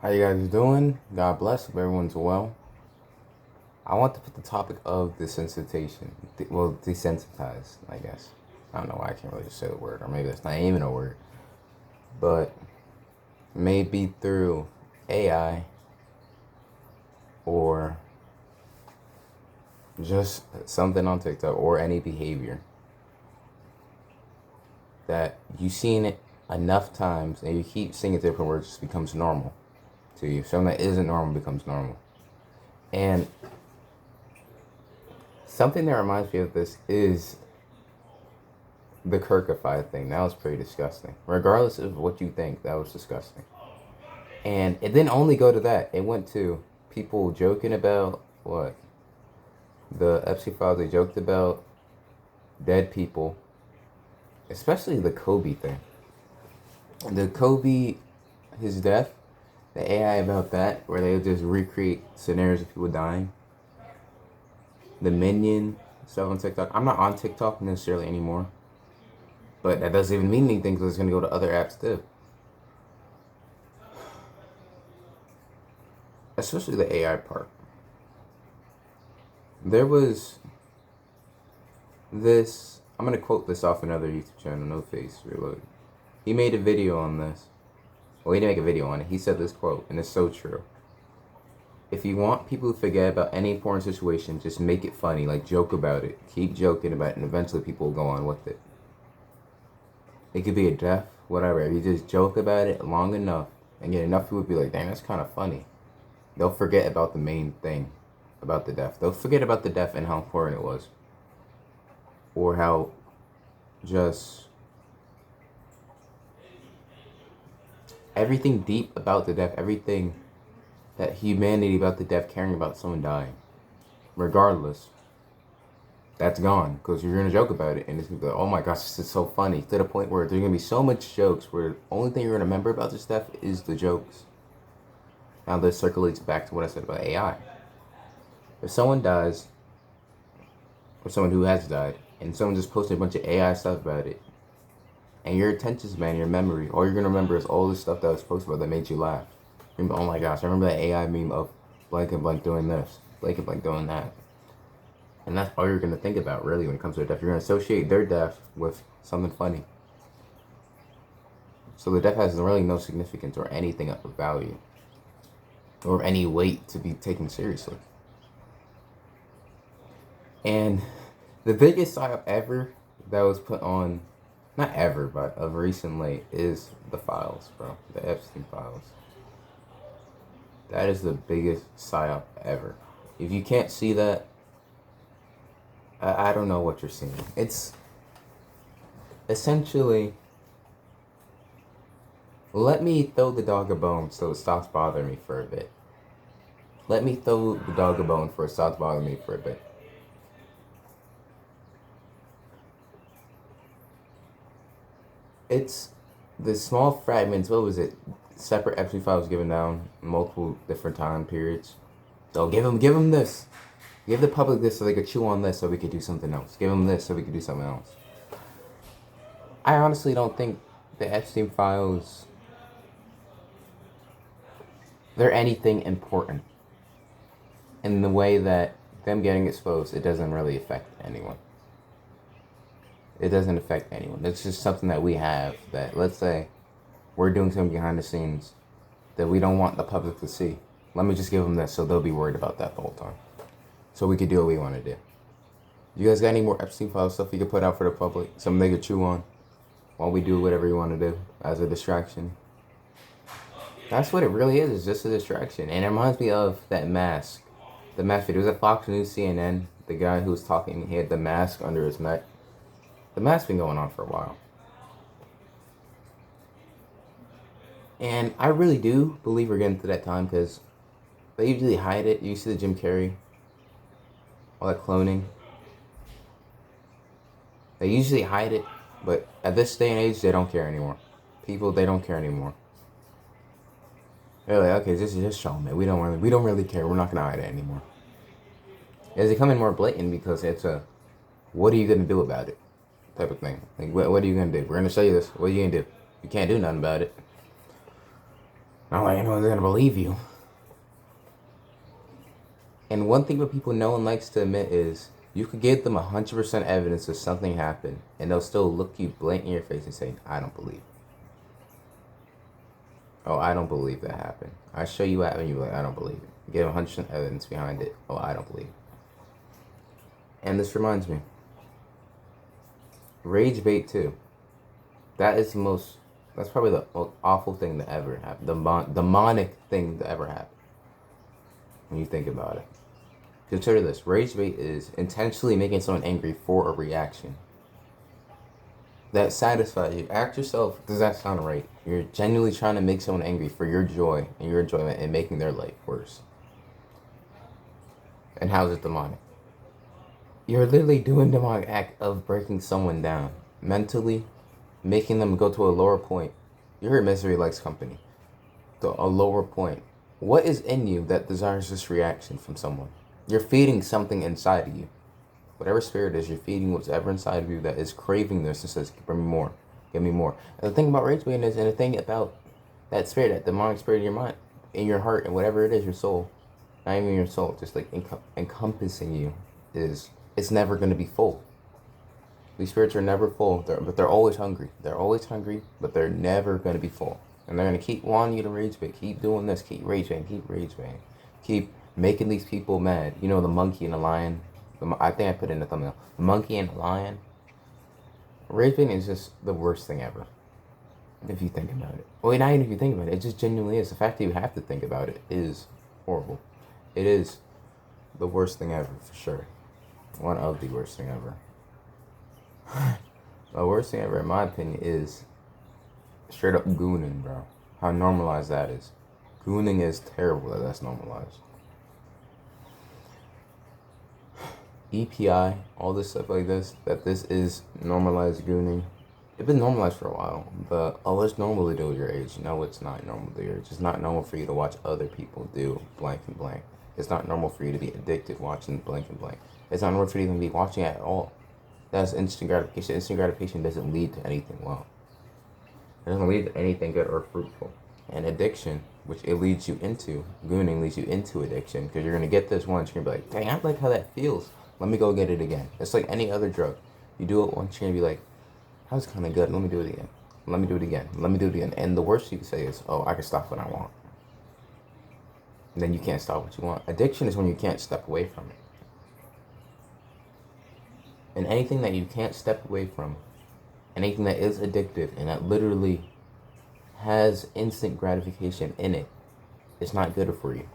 How you guys doing? God bless. Hope everyone's well. I want to put the topic of desensitization. Desensitized, I guess. I don't know why I can't really just say the word, or maybe that's not even a word. But maybe through AI or just something on TikTok or any behavior that you've seen it enough times and you keep seeing it different where it just becomes normal to you. Something that isn't normal becomes normal. And something that reminds me of this is the Kirkified thing. That was pretty disgusting. Regardless of what you think, that was disgusting. And it didn't only go to that. It went to people joking about what? The Epstein files, they joked about dead people. Especially the Kobe thing. The Kobe, his death, the AI about that, where they would just recreate scenarios of people dying. The Minion stuff on TikTok. I'm not on TikTok necessarily anymore. But that doesn't even mean anything because it's going to go to other apps too. Especially the AI part. There was this, I'm going to quote this off another YouTube channel, No Face Reloaded. He made a video on this. Well, he didn't make a video on it. He said this quote, and it's so true. If you want people to forget about any important situation, just make it funny. Like, joke about it. Keep joking about it, and eventually people will go on with it. It could be a death, whatever. If you just joke about it long enough, and get enough people to be like, dang, that's kind of funny. They'll forget about the main thing, about the death. They'll forget about the death and how important it was. Or how just everything deep about the death, everything that humanity about the death, caring about someone dying, regardless, that's gone. Because you're going to joke about it, and it's going to be like, oh my gosh, this is so funny. To the point where there's going to be so much jokes where the only thing you're going to remember about this death is the jokes. Now this circulates back to what I said about AI. If someone dies, or someone who has died, and someone just posted a bunch of AI stuff about it, and your attention span, your memory, all you're going to remember is all this stuff that was posted about that made you laugh. Oh my gosh, I remember that AI meme of blank and blank doing this, blank and blank doing that. And that's all you're going to think about, really, when it comes to their death. You're going to associate their death with something funny. So the death has really no significance or anything of value, or any weight to be taken seriously. And the biggest psyop ever that was put on, not ever, but of recently, is the files, bro. The Epstein files. That is the biggest psyop ever. If you can't see that, I don't know what you're seeing. It's essentially, let me throw the dog a bone so it stops bothering me for a bit. Let me throw the dog a bone for it stops bothering me for a bit. It's the small fragments, what was it? Separate Epstein files given down multiple different time periods. So give them this. Give the public this so they could chew on this so we could do something else. Give them this so we could do something else. I honestly don't think the Epstein files, they're anything important. In the way that them getting exposed, it doesn't really affect anyone. It doesn't affect anyone. It's just something that we have that, let's say, we're doing something behind the scenes that we don't want the public to see. Let me just give them this so they'll be worried about that the whole time. So we could do what we want to do. You guys got any more Epstein file stuff you could put out for the public? Something they could chew on while we do whatever you want to do as a distraction? That's what it really is. It's just a distraction. And it reminds me of that mask. The mask video. It was at Fox News, CNN. The guy who was talking, he had the mask under his neck. The mask's been going on for a while. And I really do believe we're getting to that time because they usually hide it. You see the Jim Carrey, all that cloning. They usually hide it, but at this day and age, they don't care anymore. People, they don't care anymore. They're like, okay, this is just show, man. We don't really care. We're not gonna hide it anymore. It's becoming more blatant because it's a, what are you gonna do about it, type of thing. Like, what are you gonna do? We're gonna show you this. What are you gonna do? You can't do nothing about it. Not like anyone's gonna believe you. And one thing that people no one likes to admit is you could give them 100% evidence of something happened, and they'll still look you blank in your face and say, I don't believe. Oh, I don't believe that happened. I show you what happened, you're like, I don't believe it. You give 100% evidence behind it. Oh, I don't believe. And this reminds me. Rage bait too. That's probably the most awful thing that ever happened. The demonic thing that ever happened. When you think about it. Consider this. Rage bait is intentionally making someone angry for a reaction that satisfies you. Ask yourself, does that sound right? You're genuinely trying to make someone angry for your joy and your enjoyment and making their life worse. And how's it demonic? You're literally doing the demonic act of breaking someone down mentally, making them go to a lower point. You heard misery likes company. To a lower point. What is in you that desires this reaction from someone? You're feeding something inside of you. Whatever spirit is, you're feeding whatever inside of you that is craving this and says, bring me more, give me more. And the thing about rage baiting is, and the thing about that spirit, that demonic spirit in your mind, in your heart, and whatever it is, your soul, not even your soul, just like encompassing you, is it's never going to be full. These spirits are never full, but they're always hungry. They're always hungry, but they're never going to be full. And they're going to keep wanting you to rage bait, keep doing this, keep rage baiting, keep making these people mad. You know, the monkey and the lion. I think I put it in the thumbnail. The monkey and the lion. Rage baiting is just the worst thing ever. If you think about it. Well, not even if you think about it. It just genuinely is. The fact that you have to think about it is horrible. It is the worst thing ever, for sure. One of the worst thing ever. The worst thing ever, in my opinion, is straight up gooning, bro. How normalized that is. Gooning is terrible that that's normalized. EPI, all this stuff like this, that this is normalized gooning. It's been normalized for a while, but it's normal to do at your age. No, it's not normal to your age. It's not normal for you to watch other people do blank and blank. It's not normal for you to be addicted watching blank and blank. It's not normal for you to even be watching it at all. That's instant gratification. Instant gratification doesn't lead to anything well. It doesn't lead to anything good or fruitful. And addiction, which it leads you into, gooning leads you into addiction, because you're going to get this once, you're going to be like, dang, I like how that feels. Let me go get it again. It's like any other drug. You do it once, you're going to be like, that was kind of good. Let me do it again. Let me do it again. Let me do it again. And the worst you can say is, oh, I can stop when I want. And then you can't stop what you want. Addiction is when you can't step away from it. And anything that you can't step away from, anything that is addictive and that literally has instant gratification in it, it's not good for you.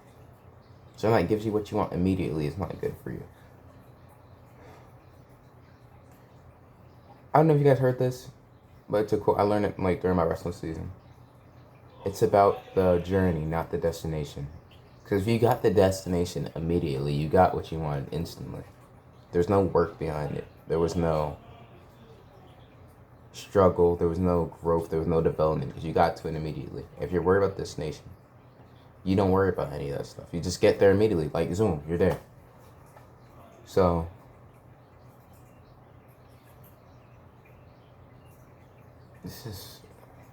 Something that gives you what you want immediately is not good for you. I don't know if you guys heard this, but it's a quote. I learned it like during my wrestling season. It's about the journey, not the destination. Because if you got the destination immediately, you got what you wanted instantly. There's no work behind it. There was no struggle. There was no growth. There was no development because you got to it immediately. If you're worried about destination, you don't worry about any of that stuff. You just get there immediately. Like Zoom, you're there. So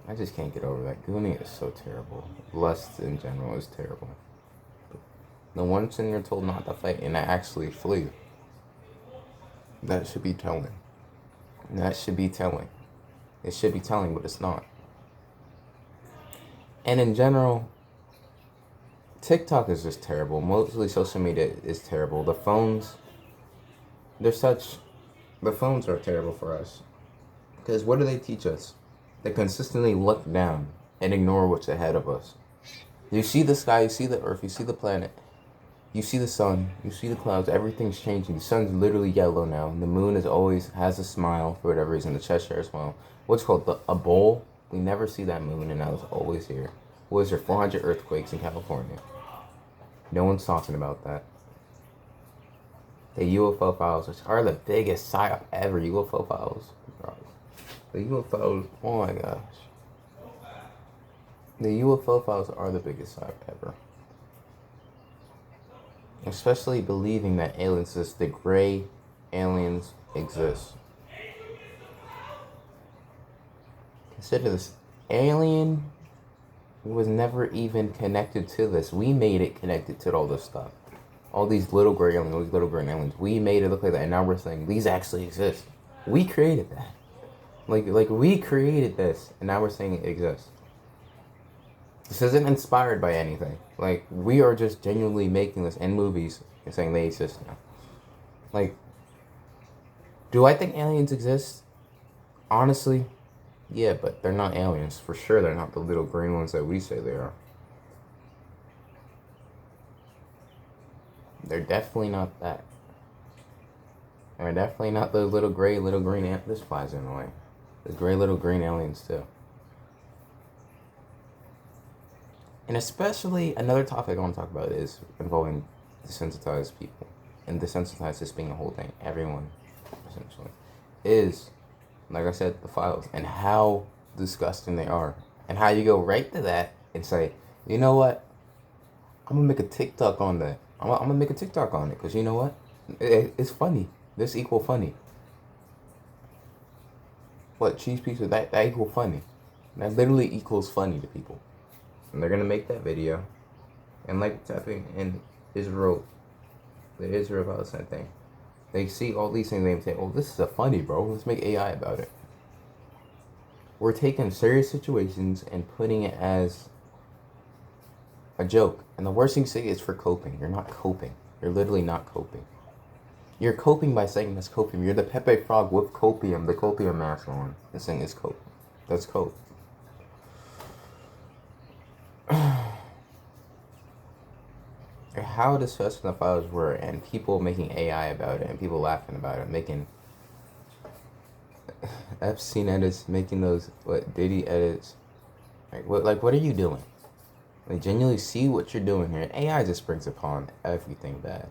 I just can't get over that. Gooning is so terrible. Lust in general is terrible. The ones when you're told not to fight and to actually flee, that should be telling. That should be telling. It should be telling, but it's not. And in general, TikTok is just terrible. Mostly social media is terrible. The phones are terrible for us. Because what do they teach us? They consistently look down and ignore what's ahead of us. You see the sky, you see the earth, you see the planet, you see the sun, you see the clouds, everything's changing. The sun's literally yellow now. The moon has a smile for whatever reason, the Cheshire smile. What's called a bowl? We never see that moon, and now it's always here. Was there 400 earthquakes in California? No one's talking about that. The UFO files, which are the biggest psyop ever, UFO files. The UFOs, oh my gosh. The UFO files are the biggest psyop ever. Especially believing that aliens exist, the gray aliens exist. Consider this. Alien It was never even connected to this. We made it connected to all this stuff. All these little gray aliens, all these little green aliens. We made it look like that, and now we're saying these actually exist. We created that. Like we created this, and now we're saying it exists. This isn't inspired by anything. Like, we are just genuinely making this in movies and saying they exist now. Like, do I think aliens exist? Honestly, yeah, but they're not aliens. For sure, they're not the little green ones that we say they are. They're definitely not that. They're definitely not those little gray, little green. This flies in the way. Those gray, little green aliens, too. And especially, another topic I want to talk about is involving desensitized people. And desensitized is being the whole thing. Everyone, essentially. Is, like I said, the files. And how disgusting they are. And how you go right to that and say, you know what? I'm going to make a TikTok on that. I'm going to make a TikTok on it. Because you know what? It's funny. This equal funny. What? Cheese pizza? That equal funny. That literally equals funny to people. And they're going to make that video. And like what's happening in Israel, the Israel-Palestine thing. They see all these things and they say, oh, this is a funny, bro. Let's make AI about it. We're taking serious situations and putting it as a joke. And the worst thing to say is for coping. You're not coping. You're literally not coping. You're coping by saying that's copium. You're the Pepe Frog with copium, the copium mask on. And saying it's cope. That's cope. How disgusting the files were, and people making AI about it, and people laughing about it, making Epstein edits, making those Diddy edits. What are you doing? Like, genuinely see what you're doing here. AI just brings upon everything bad.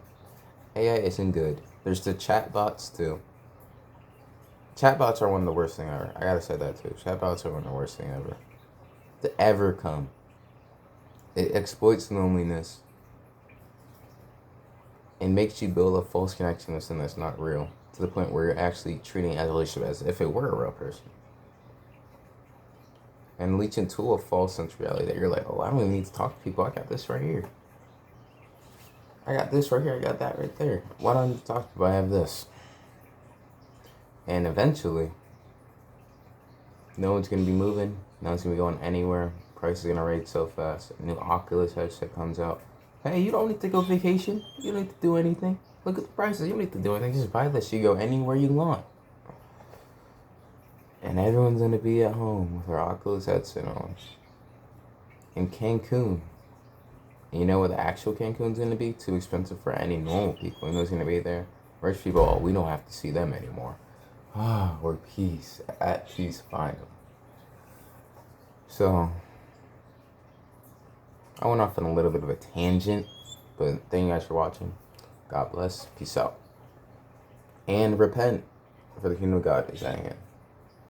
AI isn't good. There's the chatbots too. Chatbots are one of the worst thing ever. I gotta say that too. Chatbots are one of the worst thing ever to ever come. It exploits loneliness and makes you build a false connection with something that's not real, to the point where you're actually treating it as a relationship as if it were a real person. And leach into a false sense of reality that you're like, oh, I don't even need to talk to people. I got this right here. I got this right here. I got that right there. Why don't I need to talk to people? I have this. And eventually, no one's going to be moving. No one's going to be going anywhere. Price is going to raise so fast. A new Oculus headset comes out. Hey, you don't need to go vacation. You don't need to do anything. Look at the prices. You don't need to do anything. Just buy this. You go anywhere you want. And everyone's going to be at home with their Oculus headset on. In Cancun. And you know what the actual Cancun's going to be? Too expensive for any normal people. You know who's going to be there? Rich people, oh, we don't have to see them anymore. Ah, we're at peace finally. So, I went off on a little bit of a tangent, but thank you guys for watching. God bless. Peace out. And repent, for the kingdom of God is at hand.